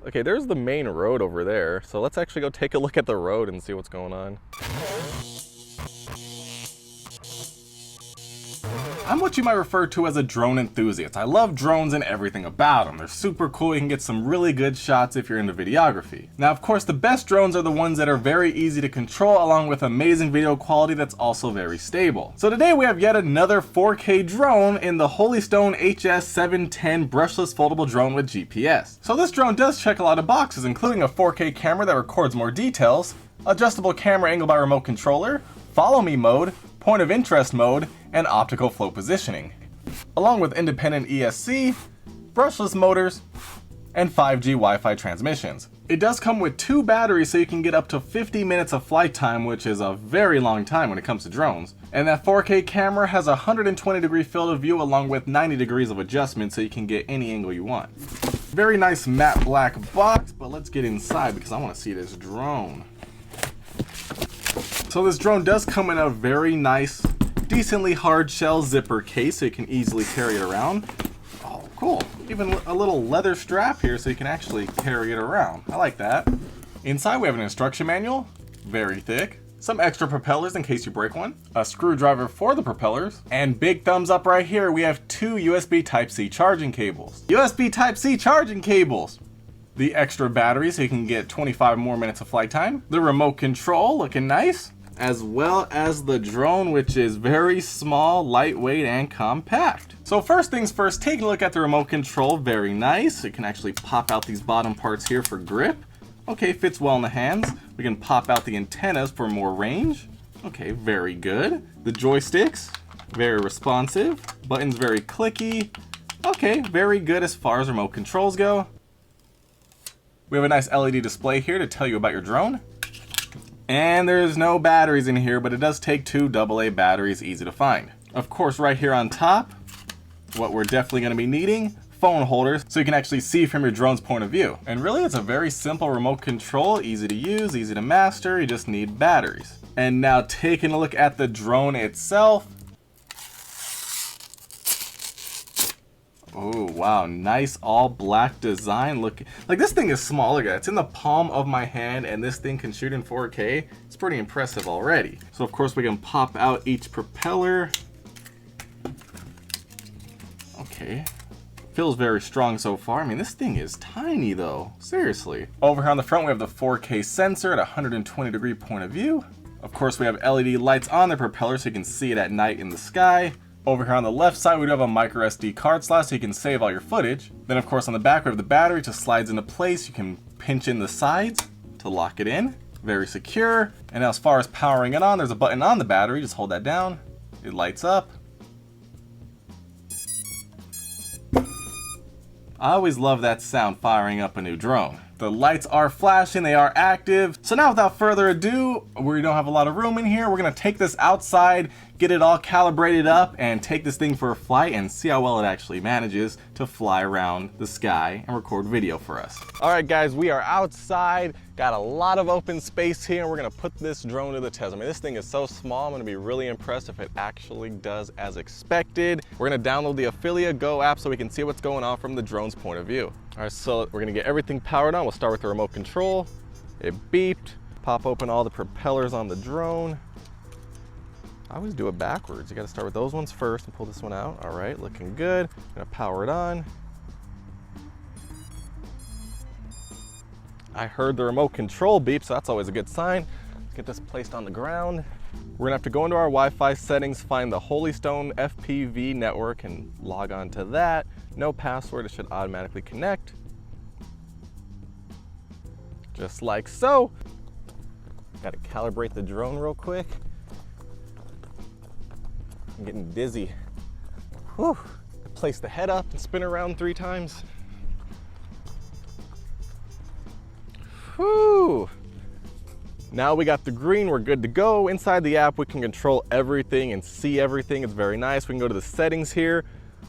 Okay, there's the main road over there. So let's actually go take a look at the road and see what's going on. I'm what you might refer to as a drone enthusiast. I love drones and everything about them. They're super cool, you can get some really good shots if you're into videography. Now of course the best drones are the ones that are very easy to control along with amazing video quality that's also very stable. So today we have yet another 4K drone in the Holystone HS710 brushless foldable drone with GPS. So this drone does check a lot of boxes, including a 4K camera that records more details, adjustable camera angle by remote controller, follow me mode, point of interest mode, and optical flow positioning, along with independent ESC, brushless motors, and 5G Wi-Fi transmissions. It does come with 2 batteries so you can get up to 50 minutes of flight time, which is a very long time when it comes to drones. And that 4K camera has a 120-degree field of view along with 90 degrees of adjustment so you can get any angle you want. Very nice matte black box, but let's get inside because I want to see this drone. So this drone does come in a very nice, decently hard shell zipper case so you can easily carry it around. Oh, cool. Even a little leather strap here so you can actually carry it around. I like that. Inside we have an instruction manual, very thick. Some extra propellers in case you break one. A screwdriver for the propellers. And big thumbs up right here, we have 2 USB Type-C charging cables. USB Type-C charging cables! The extra battery so you can get 25 more minutes of flight time. The remote control looking nice. As well as the drone, which is very small, lightweight, and compact. So first things first, taking a look at the remote control, very nice. You can actually pop out these bottom parts here for grip. Okay, fits well in the hands. We can pop out the antennas for more range. Okay, very good. The joysticks, very responsive. Buttons very clicky. Okay, very good as far as remote controls go. We have a nice LED display here to tell you about your drone. And there's no batteries in here, but it does take 2 AA batteries, easy to find. Of course, right here on top, what we're definitely going to be needing, phone holders, so you can actually see from your drone's point of view. And really, it's a very simple remote control, easy to use, easy to master, you just need batteries. And now taking a look at the drone itself. Oh wow, nice all black design. Look, like this thing is small. Look at it. It's in the palm of my hand and this thing can shoot in 4K. It's pretty impressive already. So of course we can pop out each propeller. Okay, feels very strong so far. I mean, this thing is tiny though, seriously. Over here on the front we have the 4K sensor at 120-degree point of view. Of course we have LED lights on the propeller so you can see it at night in the sky. Over here on the left side, we do have a micro SD card slot so you can save all your footage. Then of course on the back, we have the battery, it just slides into place. You can pinch in the sides to lock it in. Very secure. And as far as powering it on, there's a button on the battery. Just hold that down. It lights up. I always love that sound firing up a new drone. The lights are flashing, they are active. So now without further ado, we don't have a lot of room in here. We're gonna take this outside, get it all calibrated up, and take this thing for a flight and see how well it actually manages to fly around the sky and record video for us. All right guys, we are outside, got a lot of open space here, and we're gonna put this drone to the test. I mean, this thing is so small, I'm gonna be really impressed if it actually does as expected. We're gonna download the Affiliate Go app so we can see what's going on from the drone's point of view. All right, so we're gonna get everything powered on. We'll start with the remote control. It beeped. Pop open all the propellers on the drone. I always do it backwards. You gotta start with those ones first and pull this one out. All right, looking good. I'm gonna power it on. I heard the remote control beep, so that's always a good sign. Let's get this placed on the ground. We're gonna have to go into our Wi-Fi settings, find the Holystone FPV network and log on to that. No password, it should automatically connect. Just like so. Gotta calibrate the drone real quick. I'm getting dizzy. Whew. Place the head up and spin around 3 times. Whew. Now we got the green, we're good to go. Inside the app, we can control everything and see everything. It's very nice. We can go to the settings here.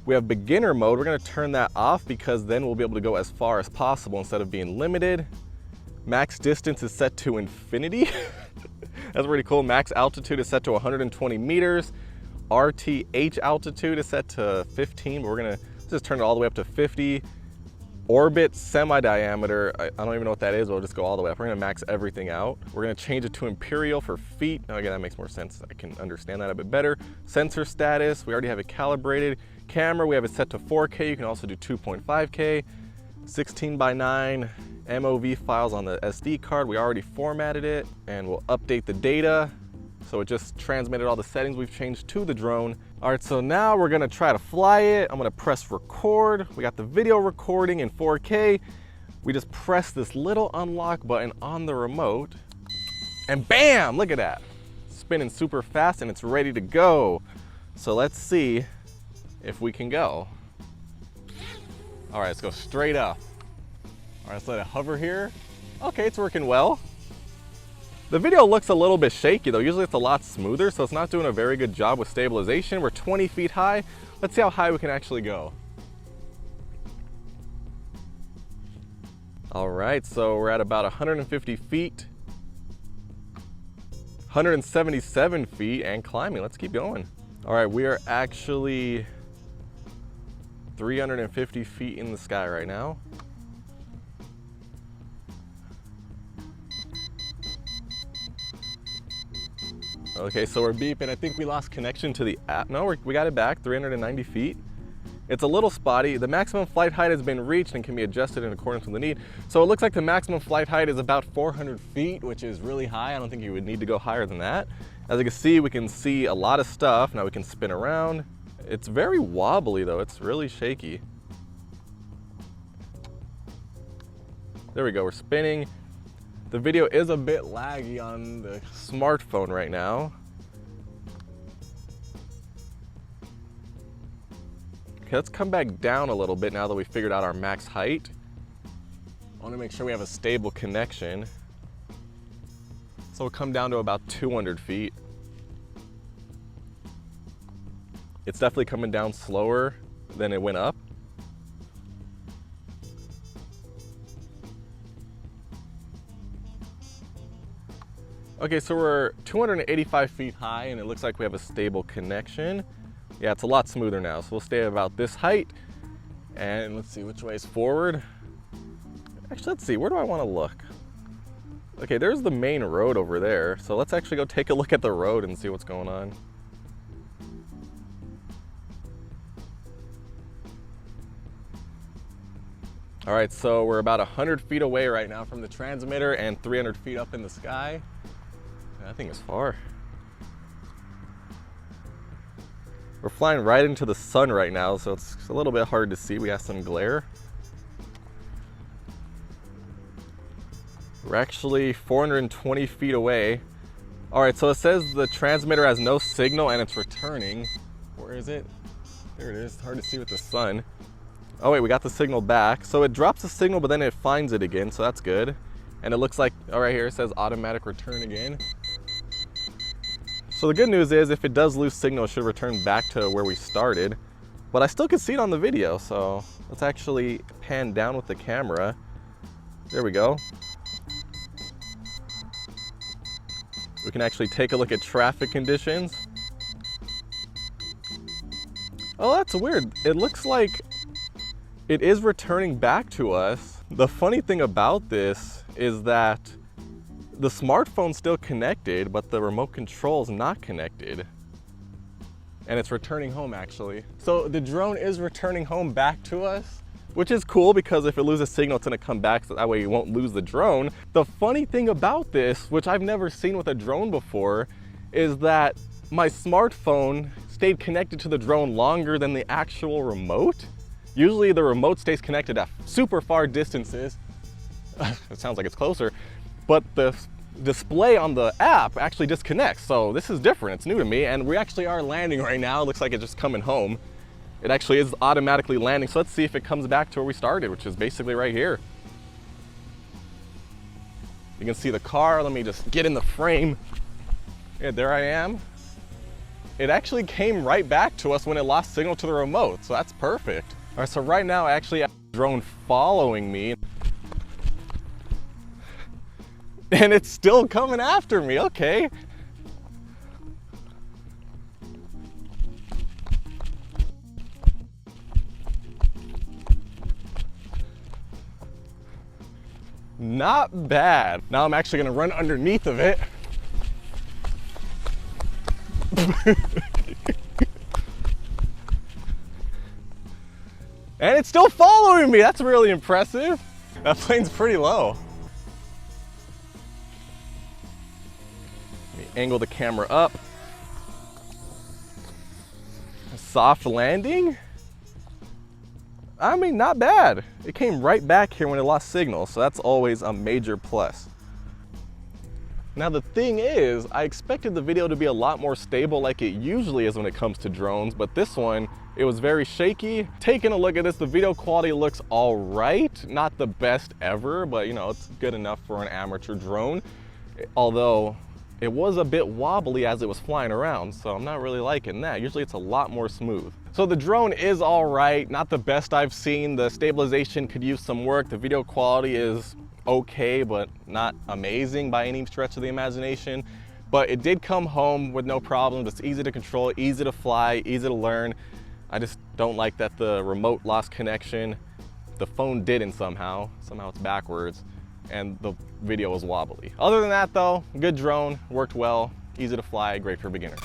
We have beginner mode. We're gonna turn that off because then we'll be able to go as far as possible instead of being limited. Max distance is set to infinity. That's pretty cool. Max altitude is set to 120 meters. RTH altitude is set to 15, but we're gonna just turn it all the way up to 50. orbit semi-diameter. I don't even know what that is, but we'll just go all the way up. We're gonna max everything out. We're gonna change it to imperial for feet. Now again, that makes more sense. I can understand that a bit better. Sensor status, we already have it calibrated. Camera, we have it set to 4K. You can also do 2.5K. 16:9 MOV files on the SD card. We already formatted it, and we'll update the data. So it just transmitted all the settings we've changed to the drone. All right, so now we're gonna try to fly it. I'm gonna press record. We got the video recording in 4K. We just press this little unlock button on the remote, and bam, look at that. Spinning super fast and it's ready to go. So let's see if we can go. All right, let's go straight up. All right, let's let it hover here. Okay, it's working well. The video looks a little bit shaky though. Usually it's a lot smoother, so it's not doing a very good job with stabilization. We're 20 feet high. Let's see how high we can actually go. All right, so we're at about 150 feet, 177 feet and climbing. Let's keep going. All right, we are actually 350 feet in the sky right now. Okay, so we're beeping. I think we lost connection to the app. No, we got it back, 390 feet. It's a little spotty. The maximum flight height has been reached and can be adjusted in accordance with the need. So it looks like the maximum flight height is about 400 feet, which is really high. I don't think you would need to go higher than that. As you can see, we can see a lot of stuff. Now we can spin around. It's very wobbly though. It's really shaky. There we go, we're spinning. The video is a bit laggy on the smartphone right now. Okay, let's come back down a little bit now that we figured out our max height. I want to make sure we have a stable connection. So we'll come down to about 200 feet. It's definitely coming down slower than it went up. Okay, so we're 285 feet high and it looks like we have a stable connection. Yeah, it's a lot smoother now. So we'll stay about this height and let's see which way is forward. Actually, let's see, where do I want to look? Okay, there's the main road over there. So let's actually go take a look at the road and see what's going on. All right, so we're about 100 feet away right now from the transmitter and 300 feet up in the sky. That thing is far. We're flying right into the sun right now, so it's a little bit hard to see. We have some glare. We're actually 420 feet away. All right, so it says the transmitter has no signal and it's returning. Where is it? There it is. It's hard to see with the sun. Oh wait, we got the signal back. So it drops the signal, but then it finds it again, so that's good. And it looks like, oh, right here it says automatic return again. So the good news is if it does lose signal, it should return back to where we started. But I still can see it on the video, so let's actually pan down with the camera. There we go. We can actually take a look at traffic conditions. Oh, that's weird. It looks like it is returning back to us. The funny thing about this is that the smartphone's still connected, but the remote control's not connected. And it's returning home actually. So the drone is returning home back to us, which is cool because if it loses signal, it's gonna come back, so that way you won't lose the drone. The funny thing about this, which I've never seen with a drone before, is that my smartphone stayed connected to the drone longer than the actual remote. Usually the remote stays connected at super far distances. It sounds like it's closer, but the display on the app actually disconnects. So this is different, it's new to me, and we actually are landing right now. It looks like it's just coming home. It actually is automatically landing. So let's see if it comes back to where we started, which is basically right here. You can see the car. Let me just get in the frame. Yeah, there I am. It actually came right back to us when it lost signal to the remote, so that's perfect. All right, so right now I actually have a drone following me. And it's still coming after me, okay. Not bad. Now I'm actually gonna run underneath of it. And it's still following me. That's really impressive. That plane's pretty low. Let me angle the camera up. A soft landing. I mean, not bad. It came right back here when it lost signal, so that's always a major plus. Now the thing is, I expected the video to be a lot more stable like it usually is when it comes to drones, but this one, it was very shaky. Taking a look at this, the video quality looks all right. Not the best ever, but you know, it's good enough for an amateur drone. Although, it was a bit wobbly as it was flying around, so I'm not really liking that. Usually it's a lot more smooth. So the drone is all right, not the best I've seen. The stabilization could use some work. The video quality is okay, but not amazing by any stretch of the imagination. But it did come home with no problems. It's easy to control, easy to fly, easy to learn. I just don't like that the remote lost connection. The phone didn't somehow it's backwards, and the video was wobbly. Other than that though, good drone, worked well, easy to fly, great for beginners.